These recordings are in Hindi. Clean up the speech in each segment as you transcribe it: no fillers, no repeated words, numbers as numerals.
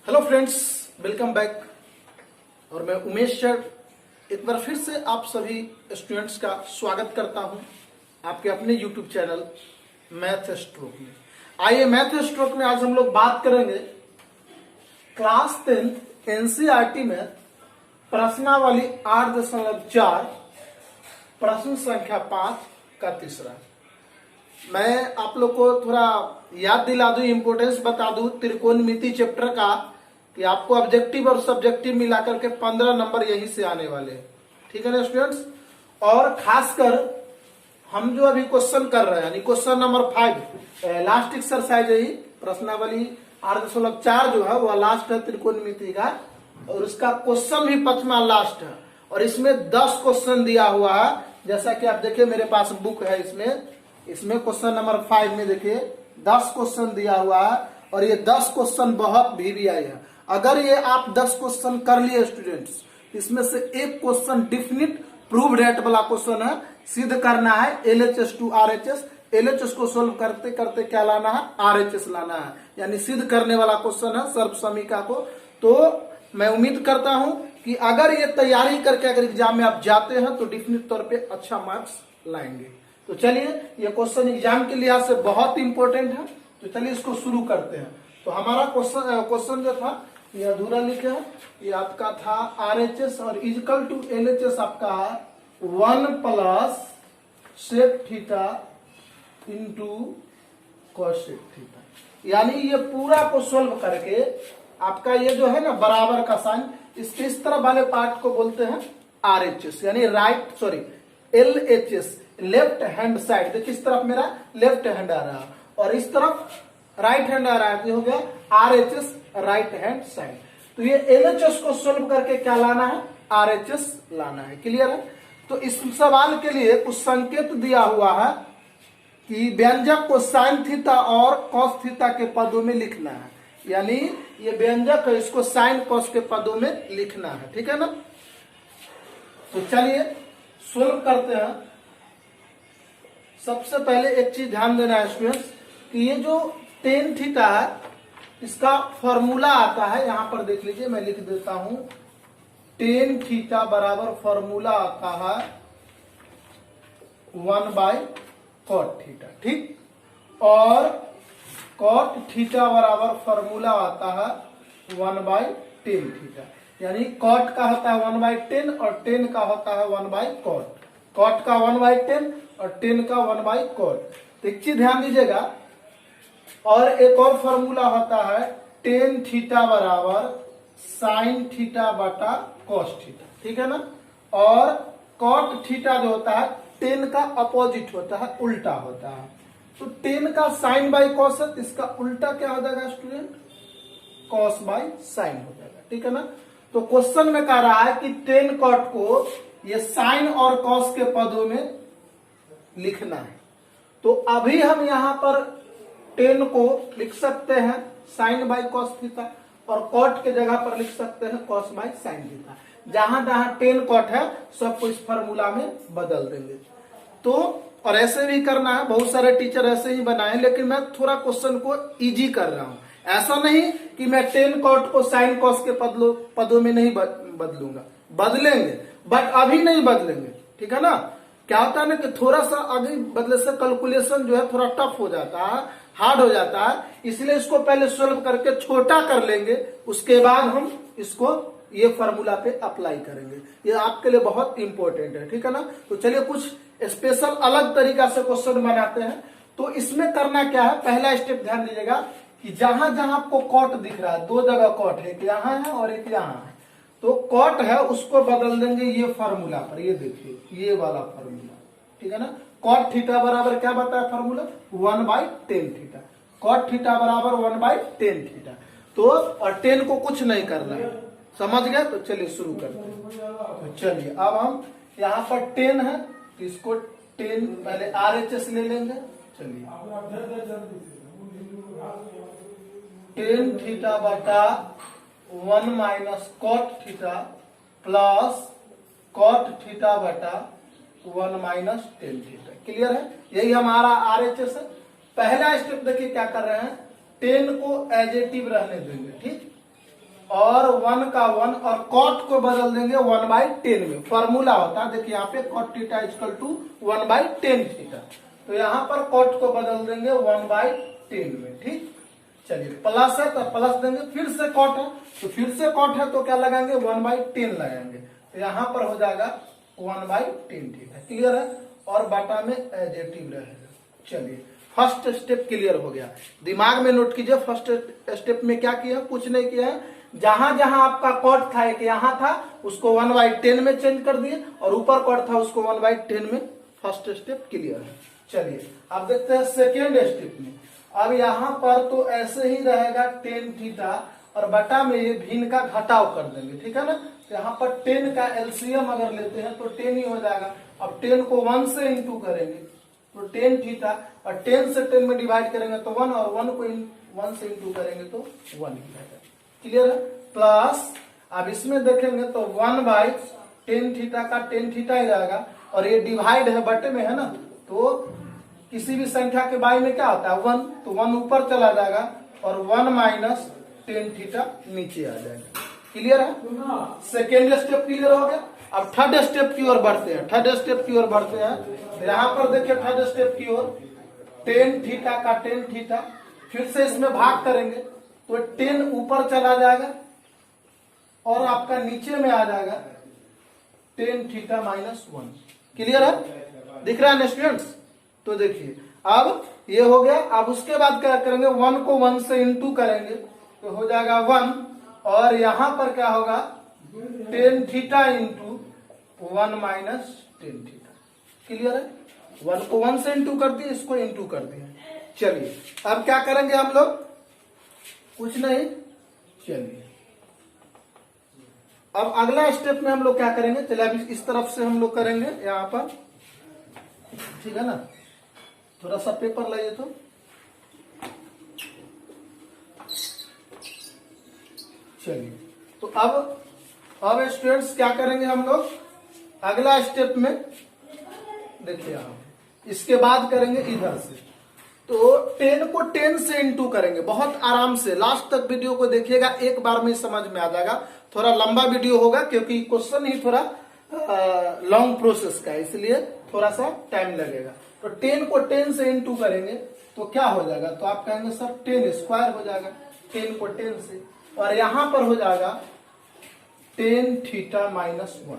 Hello friends, welcome back. और मैं उमेश सर एक बार फिर से आप सभी स्टूडेंट्स का स्वागत करता हूं आपके अपने यूट्यूब चैनल मैथ स्ट्रोक में। आइए मैथ स्ट्रोक में आज हम लोग बात करेंगे क्लास 10 एनसीईआरटी में प्रश्नावली 8.4 प्रश्न संख्या 5 का तीसरा। मैं आप लोग को थोड़ा याद दिला दूं, इंपोर्टेंस बता दूं त्रिकोणमिति चैप्टर का कि आपको ऑब्जेक्टिव और सब्जेक्टिव मिलाकर के 15 नंबर यहीं से आने वाले हैं। ठीक है ना स्टूडेंट्स। और खासकर हम जो अभी क्वेश्चन कर रहे हैं यानी क्वेश्चन नंबर 5 लास्ट एक्सरसाइज है, प्रश्नावली 8.4 जो है वह लास्ट है त्रिकोणमिति का, और उसका क्वेश्चन भी 5वां लास्ट है। और इसमें 10 क्वेश्चन दिया हुआ है, जैसा कि आप देखिए मेरे पास बुक है, इसमें क्वेश्चन नंबर 5 में देखिए 10 क्वेश्चन दिया हुआ है। और ये 10 क्वेश्चन बहुत VVI है। अगर ये आप 10 क्वेश्चन कर लिए स्टूडेंट्स, इसमें से एक क्वेश्चन डिफिनिट प्रूव डेट वाला क्वेश्चन है, सिद्ध करना है LHS टू RHS। LHS को सोल्व करते करते क्या लाना है, RHS लाना है, यानी सिद्ध करने वाला क्वेश्चन है सर्व समीका को। तो मैं उम्मीद करता हूं कि अगर ये तैयारी करके अगर एग्जाम में आप जाते हैं तो डिफिनिट तौर पे अच्छा मार्क्स लाएंगे। तो चलिए, ये क्वेश्चन एग्जाम के लिहाज से बहुत इंपॉर्टेंट है, तो चलिए इसको शुरू करते हैं। तो हमारा क्वेश्चन जो था ये अधूरा लिखे है, ये आपका था RHS और इजकल टू LHS आपका है 1 plus sec theta into cosec theta. यानी ये पूरा को सोल्व करके आपका ये जो है ना बराबर का साइन, इसके इस तरफ वाले पार्ट को बोलते हैं RHS, यानी LHS लेफ्ट हैंड साइड। देखिए इस तरफ मेरा लेफ्ट हैंड आ रहा है और इस तरफ राइट हैंड आ रहा है, तो हो गया RHS राइट हैंड साइड। तो ये LHS को सोल्व करके क्या लाना है, RHS लाना है। क्लियर है। तो इस सवाल के लिए कुछ संकेत दिया हुआ है कि व्यंजक को साइन थीटा और कॉस थीटा के पदों में लिखना है, यानी ये व्यंजक है इसको साइन कॉस के पदों में लिखना है। ठीक है ना। तो चलिए सोल्व करते हैं। सबसे पहले एक चीज ध्यान देना है स्टूडेंट्स कि ये जो टेन थीटा है इसका फॉर्मूला आता है, यहां पर देख लीजिए मैं लिख देता हूं। टेन थीटा बराबर फॉर्मूला आता है 1/cot थीटा। ठीक। और cot थीटा बराबर फॉर्मूला आता है 1/tan थीटा, यानी cot का होता है 1/10 और tan का होता है 1/cot। cot का 1/10 और tan का 1/cot। एक चीज ध्यान दीजिएगा, और एक और फॉर्मूला होता है टेन थीटा बराबर साइन थीटा बटा कॉस थीटा। ठीक है ना। और कॉट थीटा जो होता है टेन का अपोजिट होता है, उल्टा होता है। तो टेन का साइन बाई कॉस है, इसका उल्टा क्या हो जाएगा स्टूडेंट, कॉस बाई साइन हो जाएगा। ठीक है ना। तो क्वेश्चन में कह रहा है कि टेन कॉट को ये साइन और कॉस के पदों में लिखना है। तो अभी हम यहां पर टेन को लिख सकते हैं साइन बाई कॉस थीटा, और कॉट के जगह पर लिख सकते हैं कॉस बाई साइन थीटा। जहां जहां टेन कॉट है सबको इस फॉर्मूला में बदल देंगे। तो और ऐसे भी करना है, बहुत सारे टीचर ऐसे ही बनाए, लेकिन मैं थोड़ा क्वेश्चन को इजी कर रहा हूं। ऐसा नहीं कि मैं टेन कॉट को साइन कॉस के पदों में नहीं बदलूंगा, बदलेंगे बट अभी नहीं बदलेंगे। ठीक है ना। क्या होता है ना कि थोड़ा सा आगे बदले से कैलकुलेशन जो है थोड़ा टफ हो जाता है, हार्ड हो जाता है, इसलिए इसको पहले सोल्व करके छोटा कर लेंगे, उसके बाद हम इसको ये फॉर्मूला पे अप्लाई करेंगे। ये आपके लिए बहुत इंपॉर्टेंट है। ठीक है ना। तो चलिए कुछ स्पेशल अलग तरीका से क्वेश्चन बनाते हैं। तो इसमें करना क्या है, पहला स्टेप ध्यान दीजिएगा कि जहां जहां आपको कॉट दिख रहा है, दो जगह कॉट है, एक यहाँ है और एक यहाँ है, तो कॉट है उसको बदल देंगे ये फॉर्मूला पर। ये देखिए ये वाला फॉर्मूला। ठीक है ना। कॉट थीटा बराबर क्या बताया formula, 1/tan theta. Cot theta बराबर 1/tan थीटा। तो और 10 को कुछ नहीं करना है, समझ गए। तो चलिए शुरू करते हैं। तो चलिए अब हम यहाँ पर 10 है, तो इसको 10 पहले RHS ले लेंगे। चलिए 10 थीटा बटा 1 minus cot theta plus cot theta बटा 1 माइनस टेन थीटा। क्लियर है। यही हमारा RHS है। पहला स्टेप देखिए क्या कर रहे हैं, 10 को एज इट इज रहने देंगे। ठीक। और 1 का 1 और कॉट को बदल देंगे 1/10 में। फॉर्मूला होता है, देखिए यहाँ पे cot theta equal to 1/10 theta, तो यहाँ पर कॉट को बदल देंगे 1/10 में। ठीक, चलिए प्लस है तो प्लस देंगे, फिर से कॉट है तो फिर से कॉट है तो क्या लगाएंगे 1/10 लगाएंगे, तो यहाँ पर हो जाएगा 1/10 थीटा। क्लियर है, और बाटा में एजेटिव रहेगा। चलिए फर्स्ट स्टेप क्लियर हो गया, दिमाग में नोट कीजिए। फर्स्ट स्टेप में क्या किया, कुछ नहीं किया है, जहां जहां आपका कॉट था एक यहाँ था उसको 1/10 में चेंज कर दिए, और ऊपर कॉट था उसको 1/10 में। फर्स्ट स्टेप क्लियर है। चलिए अब देखते हैं सेकेंड स्टेप में। अब यहाँ पर तो ऐसे ही रहेगा 10 थीटा, और बटा में ये भिन्न का घटाव कर देंगे, ठीक है ना। तो यहाँ पर 10 का एलसीएम अगर लेते हैं तो 10 ही हो जाएगा। अब 10 को 1 से इंटू करेंगे तो 10 थीटा, और 10 से 10 में डिवाइड करेंगे तो 1, और 1 को 1 से इंटू करेंगे तो 1 ही रहेगा। क्लियर है, प्लस अब इसमें देखेंगे तो 1/10 थीटा का 10 थीटा ही रहेगा, और ये डिवाइड है बटे में है ना, तो किसी भी संख्या के बाई में क्या होता है 1, तो 1 ऊपर चला जाएगा और 1-10 थीटा नीचे आ जाएगा। क्लियर है, सेकेंड स्टेप क्लियर हो गया। अब थर्ड स्टेप की ओर बढ़ते हैं। थर्ड स्टेप की ओर बढ़ते हैं, यहाँ पर देखिए थर्ड स्टेप की ओर 10 थीटा का 10 थीटा, फिर से इसमें भाग करेंगे तो 10 ऊपर चला जाएगा और आपका नीचे में आ जाएगा 10 थीटा -1। क्लियर है, दिख रहा है ना स्टूडेंट्स। तो देखिए अब ये हो गया। अब उसके बाद क्या करेंगे, 1 को 1 से इंटू करेंगे तो हो जाएगा 1, और यहां पर क्या होगा 10 थीटा इंटू 1-10 थीटा। क्लियर है, 1 को 1 से इंटू कर दिए, इसको इंटू कर दिया। चलिए अब क्या करेंगे हम लोग, कुछ नहीं, चलिए अब अगला स्टेप में हम लोग क्या करेंगे, चलिए अब इस तरफ से हम लोग करेंगे यहाँ पर, ठीक है ना। थोड़ा सा पेपर लाइए तो, चलिए तो अब स्टूडेंट्स क्या करेंगे हम लोग अगला स्टेप में, देखिए आप इसके बाद करेंगे इधर से, तो 10 को 10 से इंटू करेंगे बहुत आराम से। लास्ट तक वीडियो को देखिएगा, एक बार में समझ में आ जाएगा। थोड़ा लंबा वीडियो होगा क्योंकि क्वेश्चन ही थोड़ा लॉन्ग प्रोसेस का है, इसलिए थोड़ा सा टाइम लगेगा। तो 10 को 10 से इंटू करेंगे तो क्या हो जाएगा, तो आप कहेंगे सर 10 स्क्वायर हो जाएगा 10 को 10 से, और यहां पर हो जाएगा 10 थीटा -1।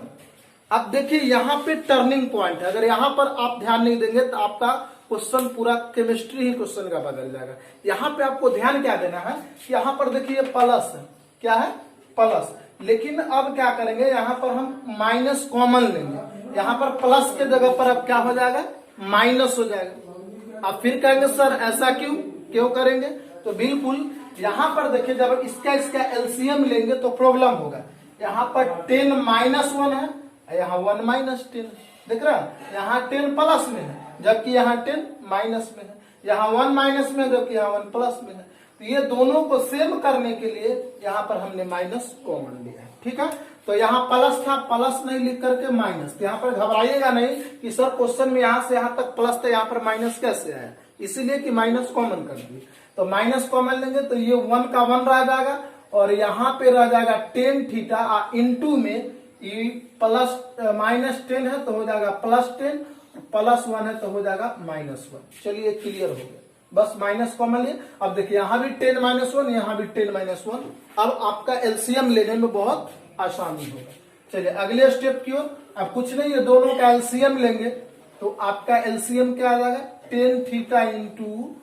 अब देखिए यहाँ पे टर्निंग पॉइंट है, अगर यहाँ पर आप ध्यान नहीं देंगे तो आपका क्वेश्चन पूरा केमिस्ट्री ही क्वेश्चन का बदल जाएगा। यहाँ पे आपको ध्यान क्या देना है कि यहाँ पर देखिए प्लस है, क्या है प्लस, लेकिन अब क्या करेंगे यहाँ पर हम माइनस कॉमन लेंगे। यहाँ पर प्लस के जगह पर अब क्या हो जाएगा माइनस हो जाएगा। अब फिर कहेंगे सर ऐसा क्यों करेंगे, तो बिल्कुल यहाँ पर देखिए जब इसका एलसीएम लेंगे तो प्रॉब्लम होगा। यहाँ पर 10 -1 है, यहाँ 1 -10 देख रहा है, यहाँ 10 प्लस में है जबकि यहाँ 10 माइनस में है, यहाँ 1 माइनस में जबकि यहाँ 1 प्लस में है। तो ये दोनों को सेम करने के लिए यहाँ पर हमने माइनस कॉमन लिया है, ठीक है। तो यहाँ प्लस था, प्लस नहीं लिख करके माइनस, तो यहाँ पर घबराइएगा नहीं कि सर क्वेश्चन में यहाँ से यहाँ तक प्लस था, यहाँ पर माइनस कैसे आया, इसीलिए कि माइनस कॉमन कर दिए। तो माइनस कॉमन लेंगे तो ये 1 का 1 रह जाएगा, और यहाँ पे रह जाएगा 10 थीटा इंटू में प्लस -10 है तो हो जाएगा +10, +1 है तो हो जाएगा -1। चलिए क्लियर हो गया, बस माइनस कॉमन लिए। अब देखिए यहाँ भी 10 -1, यहाँ भी 10 -1। अब आपका एलसीएम लेने में बहुत आसानी होगा। चलिए अगले स्टेप की ओर। अब कुछ नहीं है, दोनों का एलसीएम लेंगे तो आपका एलसीएम क्या आ जाएगा 10 थीटा इंटू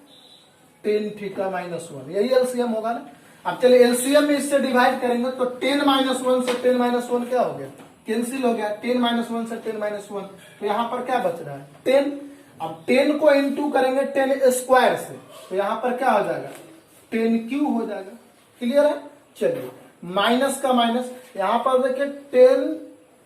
10 थीटा -1, यही एलसीएम होगा ना। अब चलिए एलसीएम में इससे डिवाइड करेंगे तो 10 -1 से 10 -1 क्या हो गया, कैंसिल हो गया। 10 -1 से 10 -1, तो यहाँ पर क्या बच रहा है 10। अब 10 को इंटू करेंगे 10 स्क्वायर से, तो यहाँ पर क्या हो जाएगा 10 क्यूब हो जाएगा। क्लियर है, चलिए माइनस का माइनस, यहाँ पर देखिए 10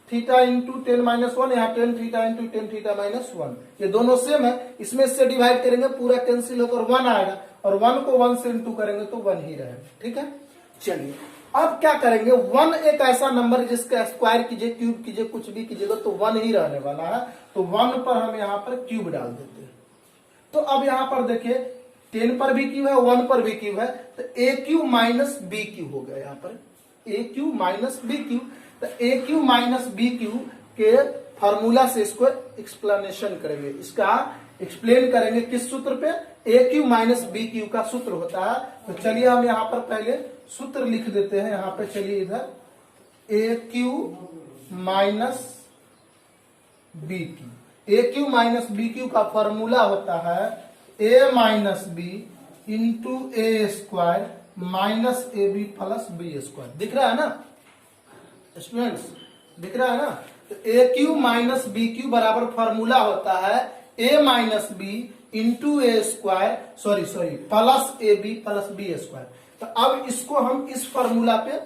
थीटा इंटू 10 -1, यहाँ 10 थीटा इंटू 10 थीटा -1, ये दोनों सेम है। इसमें से डिवाइड करेंगे पूरा कैंसिल होकर 1 आएगा, और 1 को 1 से इंटू करेंगे तो 1 ही रहेगा, ठीक है। चलिए अब क्या करेंगे, 1 एक ऐसा नंबर जिसका स्क्वायर कीजिए, क्यूब कीजिए, कुछ भी कीजिएगा तो 1 ही रहने वाला है, तो 1 पर हम यहाँ पर क्यूब डाल देते हैं। तो अब यहाँ पर देखिए 10 पर भी क्यूब है, 1 पर भी क्यूब है, तो a cube minus b cube हो गया यहाँ पर। ए क्यू माइनस बी क्यू। तो a cube minus b Q के फॉर्मूला से इसको एक्सप्लेनेशन करेंगे, इसका एक्सप्लेन करेंगे किस सूत्र पे, ए क्यू माइनस बी क्यू का सूत्र होता है। तो चलिए हम यहाँ पर पहले सूत्र लिख देते हैं। यहाँ पे चलिए इधर a cube minus b cube, a cube minus b cube का फॉर्मूला होता है a minus b into a square minus a B plus B square. दिख रहा है ना स्टूडेंट्स, दिख रहा है ना। तो a cube minus b cube बराबर फॉर्मूला होता है a minus b into a square sorry plus A B plus B square. तो अब इसको हम इस फॉर्मूला पे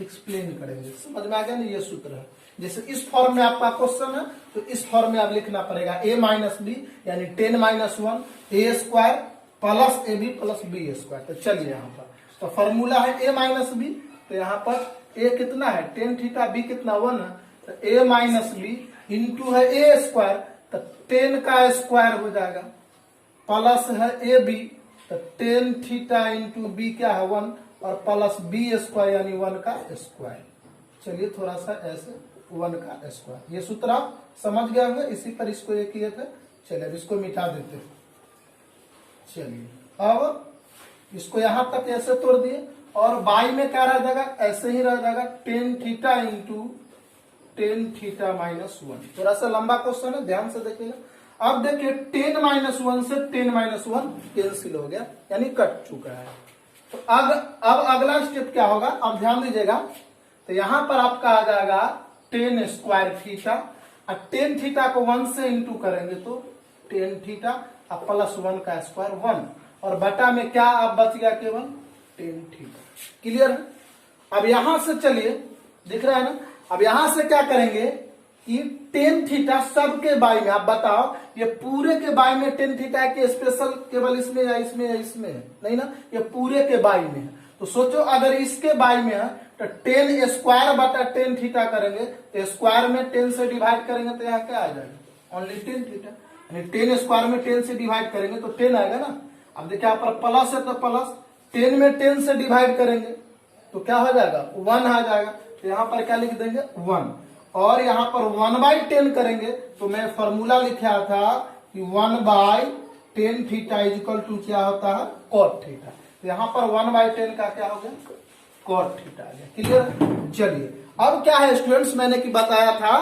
एक्सप्लेन करेंगे। समझ में आ गया ना, ये सूत्र है। जैसे इस फॉर्म में आपका क्वेश्चन है तो इस फॉर्म में आप लिखना पड़ेगा ए माइनस बी यानी 10 minus 1 A square plus A B plus B square. तो चलिए यहाँ पर तो फॉर्मूला है ए माइनस बी, तो यहाँ पर ए कितना है 10 थीटा, बी कितना 1 है, तो ए माइनस बी इंटू है ए स्क्वायर तो 10 का स्क्वायर हो जाएगा, प्लस है ए बी तो 10 थीटा इंटू बी क्या है 1 और प्लस बी स्क्वायर यानी 1 का स्क्वायर। चलिए थोड़ा सा ऐसे 1 का स्क्वायर, ये सूत्र आप समझ गए होंगे, इसी पर इसको ये किए थे। चलिए अब इसको मिटा देते हैं। चलिए अब इसको यहां तक ऐसे तोड़ दिए और बाई में क्या रह जाएगा, ऐसे ही रह जाएगा 10 थीटा इंटू 10 थीटा माइनस 1। थोड़ा सा लंबा क्वेश्चन है, ध्यान से देखिएगा। अब देखिए 10 माइनस 1 से 10 माइनस 1 कैंसिल हो गया यानी कट चुका है। तो अब अगला स्टेप क्या होगा, अब ध्यान दीजिएगा। तो यहां पर आपका आ जाएगा 10 स्क्वायर थीटा और 10 थीटा को 1 से इंटू करेंगे तो 10 थीटा और प्लस 1 का स्क्वायर 1 और बटा में क्या अब बच गया केवल 10 थीटा। क्लियर है। अब यहां से चलिए, दिख रहा है ना। अब यहां से क्या करेंगे कि 10 थीटा सबके बाई में, आप बताओ ये पूरे के बाई में 10 थीटा है कि स्पेशल केवल इसमें या इसमें या इसमें है, नहीं ना, ये पूरे के बाई में है। तो सोचो अगर इसके बाई में है तो 10 स्क्वायर बटा 10 थीटा करेंगे तो स्क्वायर में 10 से डिवाइड करेंगे तो यहाँ क्या आ जाएगा ओनली 10 थीटा, यानी 10 स्क्वायर में 10 से डिवाइड करेंगे तो 10 आएगा ना। अब देखिए यहाँ पर प्लस है तो प्लस 10 में 10 से डिवाइड करेंगे तो क्या हो जाएगा 1 आ जाएगा। तो यहाँ पर क्या लिख देंगे 1 और यहाँ पर 1/10 करेंगे तो मैं फॉर्मूला लिखा था कि 1/10 थीटा इज इक्वल टू क्या होता है कॉट थीटा। तो यहाँ पर 1/10 का क्या हो गया कॉट थीटा आ गया। क्लियर। चलिए अब क्या है स्टूडेंट्स, मैंने कि बताया था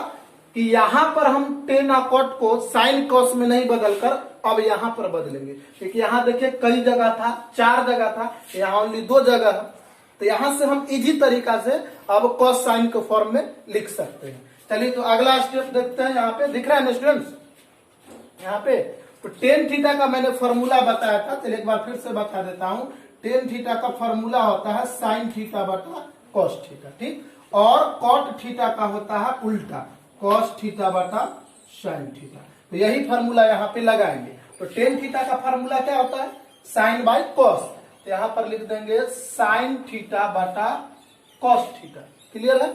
कि यहाँ पर हम टेन और कॉट को साइन कॉस में नहीं बदलकर अब यहाँ पर बदलेंगे, क्योंकि यहाँ देखिए कई जगह था, 4 जगह था, यहाँ ओनली 2 जगह है। तो यहाँ से हम इजी तरीका से अब कॉस साइन के फॉर्म में लिख सकते हैं। चलिए तो अगला स्टेप देखते हैं। यहाँ पे दिख रहा है ना स्टूडेंट्स, यहाँ पे तो 10 थीटा का मैंने फॉर्मूला बताया था। चलिए एक बार फिर से बता देता हूँ। 10 थीटा का फॉर्मूला होता है साइन थीटा बटा कॉस थीटा, ठीक। और कॉट थीटा का होता है उल्टा, कॉस थीटा बटा साइन थीटा। तो यही फॉर्मूला यहाँ पे लगाएंगे। तो 10 थीटा का फॉर्मूला क्या होता है साइन बाय कॉस, तो यहाँ पर लिख देंगे साइन थीटा बटा कॉस थीटा। क्लियर है।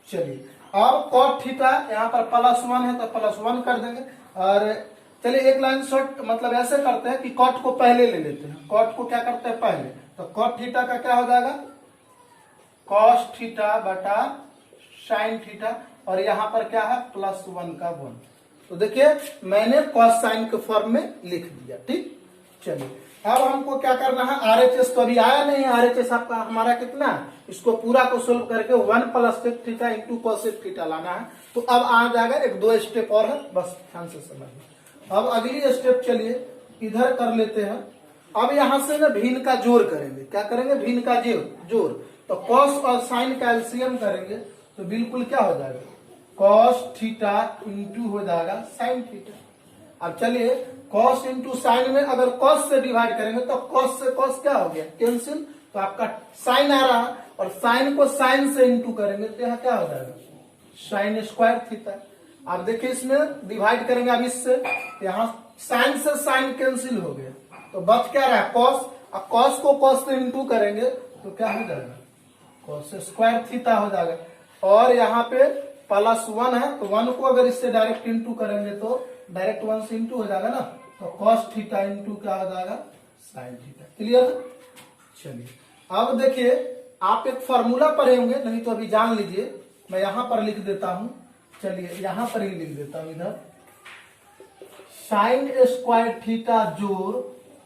चलिए अब कॉट थीटा यहाँ पर +1 है तो +1 कर देंगे। और चलिए एक लाइन शॉर्ट मतलब ऐसे करते हैं कि कॉट को पहले ले लेते हैं। कॉट को क्या करते हैं पहले, तो कॉट थीटा का क्या हो जाएगा कॉस थीटा बटा साइन थीटा और यहाँ पर क्या है +1 का 1। तो देखिए मैंने कॉस साइन के फॉर्म में लिख दिया, ठीक। चलिए अब हमको क्या करना है, RHS तो अभी आया नहीं है। RHS आपका हमारा कितना है, इसको पूरा को सोल्व करके 1 + sec theta into cos sec theta लाना है। तो अब आ जाएगा 1-2 स्टेप और है, बस ध्यान से समझिए। अब अगली स्टेप चलिए इधर कर लेते हैं। अब यहां से ना भिन्न का जोड़ करेंगे। क्या करेंगे भिन्न का जोड़। तो कॉस और साइन का एलसीएम करेंगे तो बिल्कुल क्या हो जाएगा कॉस थीटा इंटू हो जाएगा साइन थीटा। अब चलिए कॉस इंटू साइन में अगर कॉस से डिवाइड करेंगे तो कॉस से कॉस क्या हो गया कैंसिल, तो आपका साइन आ रहा है और साइन को साइन से इंटू करेंगे तो यहाँ क्या हो जाएगा साइन स्क्वायर थीटा। अब देखिए इसमें डिवाइड करेंगे अब इससे, यहाँ साइन से साइन कैंसिल हो गया तो बच क्या रहा है कॉस। अब कॉस को कॉस से इंटू करेंगे तो क्या हो जाएगा कॉस स्क्वायर थीटा हो जाएगा। और यहाँ पे +1 है तो 1 को अगर इससे डायरेक्ट इंटू करेंगे तो डायरेक्ट 1 से इंटू हो जाएगा ना, तो कॉस थीटा इंटू क्या हो जाएगा साइन थीटा। क्लियर है। चलिए अब देखिए आप एक फॉर्मूला पढ़े होंगे, नहीं तो अभी जान लीजिए, मैं यहां पर लिख देता हूं। चलिए यहां पर ही लिख देता हूं, इधर साइन स्क्वायर थीटा जोड़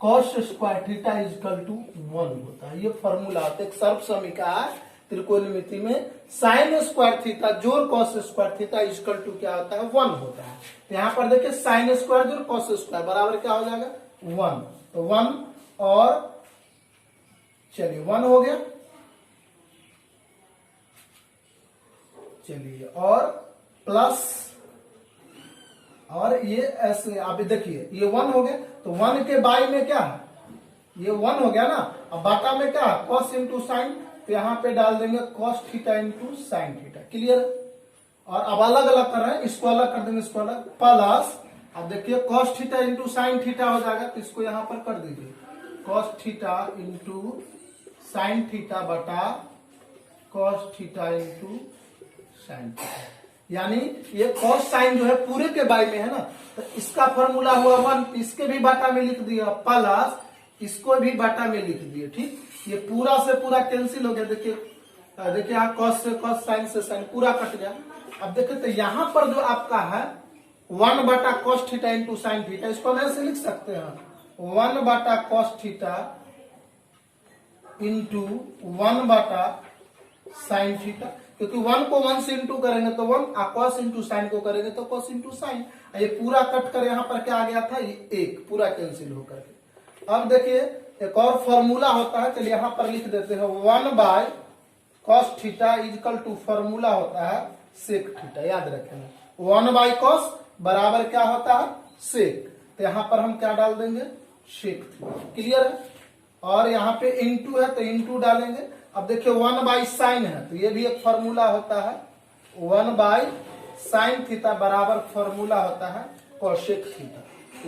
cos square theta equal to 1 होता है। ये फॉर्मूला होता है, एक सर्व समीकरण है त्रिकोणमिति में। साइन स्क्वायर थीटा जोड़ cos square theta equal to क्या होता है, 1 होता है। तो यहां पर देखिए साइन स्क्वायर जोड़ कॉस स्क्वायर बराबर क्या हो जाएगा, 1। तो 1 और चलिए 1 हो गया। चलिए और प्लस, और ये ऐसे आप देखिए ये 1 हो गया। तो 1 के बाई में क्या है, ये 1 हो गया ना। अब बाटा में क्या है, कॉस इंटू साइन, तो यहां पे डाल देंगे cos theta into sine theta. Clear. और अब अलग अलग कर रहे हैं, इसको अलग कर देंगे, इसको अलग, प्लस अब देखिए cos theta into sine theta हो जाएगा। तो इसको यहां पर कर दीजिए, cos theta into sine theta बटा cos theta into sine theta. यानी ये कॉस साइन जो है पूरे के बाई में है ना, तो इसका फॉर्मूला हुआ 1, इसके भी बाटा में लिख दिया, प्लस इसको भी बाटा में लिख दिए। ठीक, ये पूरा से पूरा कैंसिल हो गया। देखिए देखिए यहाँ कॉस से कॉस, साइन से साइन, पूरा कट गया। अब देखिए तो यहां पर जो आपका है 1 बटा cos theta into sine theta, इसको हम ऐसे लिख सकते हैं 1 बटा कॉस थीटा इंटू 1 बटा साइन थीटा, क्योंकि 1 को 1 से इंटू करेंगे तो 1, कॉस इंटू साइन को करेंगे तो कॉस इंटू साइन। ये पूरा कट कर यहाँ पर क्या आ गया था, ये 1 पूरा कैंसिल होकर के। अब देखिए एक और फॉर्मूला होता है, चलिए यहाँ पर लिख देते हैं 1 by cos theta equal to formula होता है सेक थीटा। याद रखेंगे 1 बाय कॉस बराबर क्या होता है, सेक। तो यहाँ पर हम क्या डाल देंगे, सेक थीटा। क्लियर है। और यहाँ पे इंटू है तो इंटू डालेंगे। अब देखिए 1 बाई साइन है, तो ये भी एक फॉर्मूला होता है 1 बाई साइन थीटा बराबर फॉर्मूला होता है कोसेक थीटा।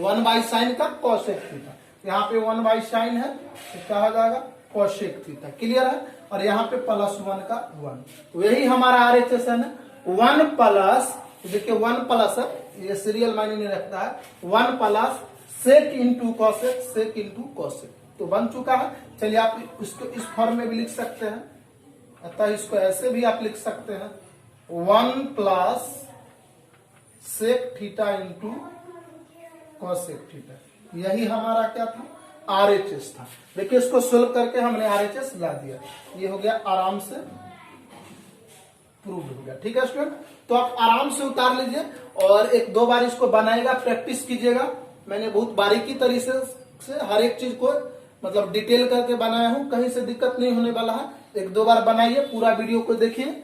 1 बाई साइन का कोसेक थीटा, यहाँ पे 1 बाई साइन है तो क्या हो जाएगा, कोसेक थीटा। क्लियर है। और यहाँ पे प्लस 1 का 1, तो यही हमारा RHS है ना, 1 प्लस, देखिए 1 प्लस है, ये सीरियल मायने नहीं रखता है, 1 प्लस सेक इंटू कोसेक, सेक इंटू कोसेक, तो बन चुका है। चलिए आप इसको इस फॉर्म में भी लिख सकते हैं, अतः इसको ऐसे भी आप लिख सकते हैं 1 plus sec theta into cosec theta. यही हमारा क्या था, RHS था। देखिए इसको सोल्व करके हमने RHS ला दिया, ये हो गया, आराम से प्रूव हो गया। ठीक है स्टूडेंट, तो आप आराम से उतार लीजिए और 1-2 बार इसको बनाएगा, प्रैक्टिस कीजिएगा। मैंने बहुत बारीकी तरीके से हर एक चीज को मतलब डिटेल करके बनाया हूं, कहीं से दिक्कत नहीं होने वाला है। 1-2 बार बनाइए, पूरा वीडियो को देखिए।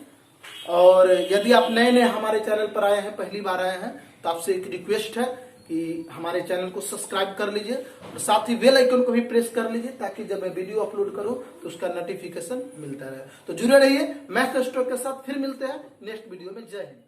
और यदि आप नए नए हमारे चैनल पर आए हैं, पहली बार आए हैं, तो आपसे एक रिक्वेस्ट है कि हमारे चैनल को सब्सक्राइब कर लीजिए और साथ ही बेल आइकन को भी प्रेस कर लीजिए, ताकि जब मैं वीडियो अपलोड करूं तो उसका नोटिफिकेशन मिलता रहे। तो जुड़े रहिए मैथ स्टोर के साथ, फिर मिलते हैं नेक्स्ट वीडियो में। जय हिंद।